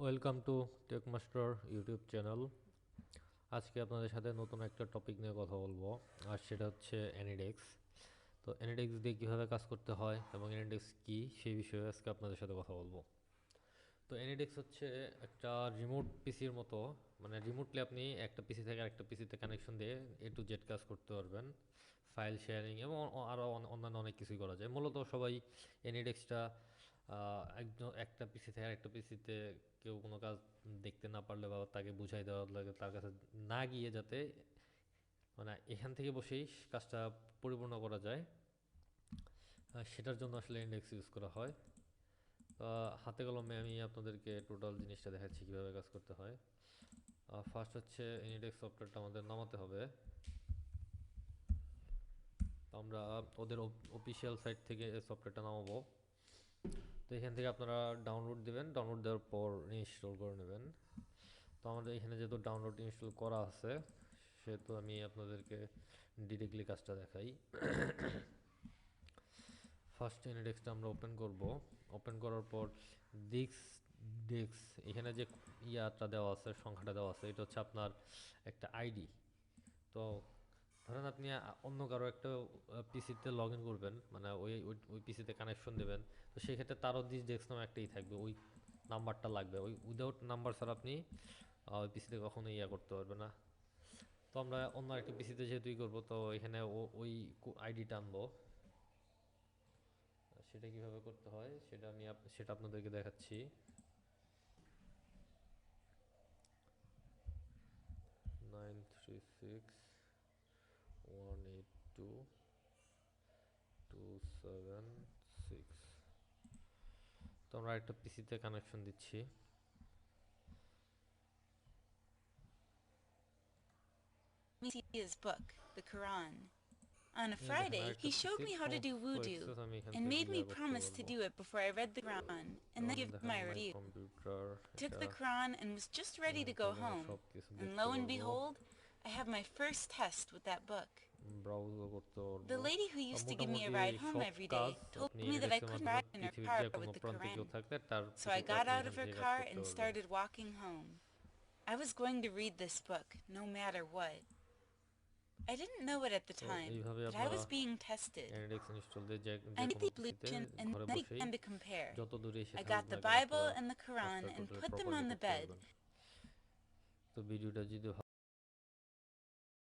Welcome to TechMaster YouTube channel. আজকে আপনাদের সাথে নতুন একটা টপিক নিয়ে কথা বলবো, আর সেটা হচ্ছে অ্যানিডেক্স। তো অ্যানিডেক্স দিয়ে কীভাবে কাজ করতে হয় এবং অ্যানিডেক্স কী সেই বিষয়ে আজকে আপনাদের সাথে কথা বলবো। তো অ্যানিডেক্স হচ্ছে একটা রিমোট পিসির মতো, মানে রিমোটলি আপনি একটা পিসি থেকে আরেকটা পিসিতে কানেকশন দিয়ে A to Z কাজ করতে পারবেন, ফাইল শেয়ারিং এবং আরও অন্যান্য অনেক কিছুই করা যায়। মূলত সবাই অ্যানিডেক্সটা একজন একটা পিসি থেকে আরেকটা পিসিতে কেউ কোনো কাজ দেখতে না পারলে বা তাকে বুঝাই দেওয়া লাগে, তার কাছে না গিয়ে যাতে মানে এখান থেকে বসেই কাজটা পরিপূর্ণ করা যায়, সেটার জন্য আসলে ইন্ডেক্স ইউজ করা হয়। হাতে কলমে আমি আপনাদেরকে টোটাল জিনিসটা দেখাচ্ছি কীভাবে কাজ করতে হয়। ফার্স্ট হচ্ছে ইন্ডেক্স সফটওয়্যারটা আমাদের নামাতে হবে। তো আমরা ওদের অফিসিয়াল সাইট থেকে এই সফটওয়্যারটা নামাবো। তো এখান থেকে আপনারা ডাউনলোড দেবেন, ডাউনলোড দেওয়ার পর ইনস্টল করে নেবেন। তো আমাদের এখানে যেহেতু ডাউনলোড ইনস্টল করা আছে, সেহেতু আমি আপনাদেরকে ডিরেক্টলি কাজটা দেখাই। ফার্স্ট ইনডেক্সটা আমরা ওপেন করব। ওপেন করার পর ডিস্ক ডিস্ক এখানে যে ইয়াটা দেওয়া আছে, সংখ্যাটা দেওয়া আছে, এটা হচ্ছে আপনার একটা আইডি। তো ধরেন আপনি অন্য কারো একটা পিসিতে লগ ইন করবেন, মানে ওই ওই পিসিতে কানেকশন দেবেন। তো সেক্ষেত্রে তারও ডিস্ক নাম একটাই থাকবে, ওই নাম্বারটা লাগবে। ওই উইদাউট নাম্বার ছাড়া আপনি ওই পিসিতে কখনো ইয়া করতে পারবে না। তো আমরা অন্য একটা পিসিতে যেহেতু করবো, তো এখানে ওই আইডিটা আনবো। সেটা কিভাবে করতে হয় সেটা আপনাদেরকে দেখাচ্ছি। 936182276। তো আমরা একটা পিসিতে কানেকশন দিচ্ছি। See his book, the Quran. On a দেখেন Friday, আরেকটা he showed PC me how to do wudu access আমি এখান and থেকে made me ইয়া করতে promise to পারবো। do it before I read the Quran and then যেমন give দেখেন my my review. Computer, Took এটা the Quran and was just ready এখান to go থেকে আমরা home. সব কিছু And দেখতে lo and পারবো, behold, I have my first test with that book. ব্রাউজও করতে The পারবো। lady who used to give me a মোটামুটি ride home সব every কাজ day told আপনি me that I এনিডেক্সের couldn't মাধ্যমে ride in her পৃথিবীর car যে কোনো with the প্রান্তে কেউ Quran. থাকলে তার So I পিসিতে got আপনি out এখান of her থেকে কাজ car করতে and পারবেন। started walking home. I was going to read this book, no matter what. I didn't know it at the তো time, এইভাবে but I আপনারা was being tested. অ্যানিডেক্স ইনস্টল দিয়ে যে I যে made কোনো the পিসিতে solution and ঘরে then বসেই began to compare. যত দূরে এসে I থাকুক got না the কেন Bible আপনারা and the কাজটা Quran and totally put them properly on the করতে bed. পারবেন। তো ভিডিওটা যদি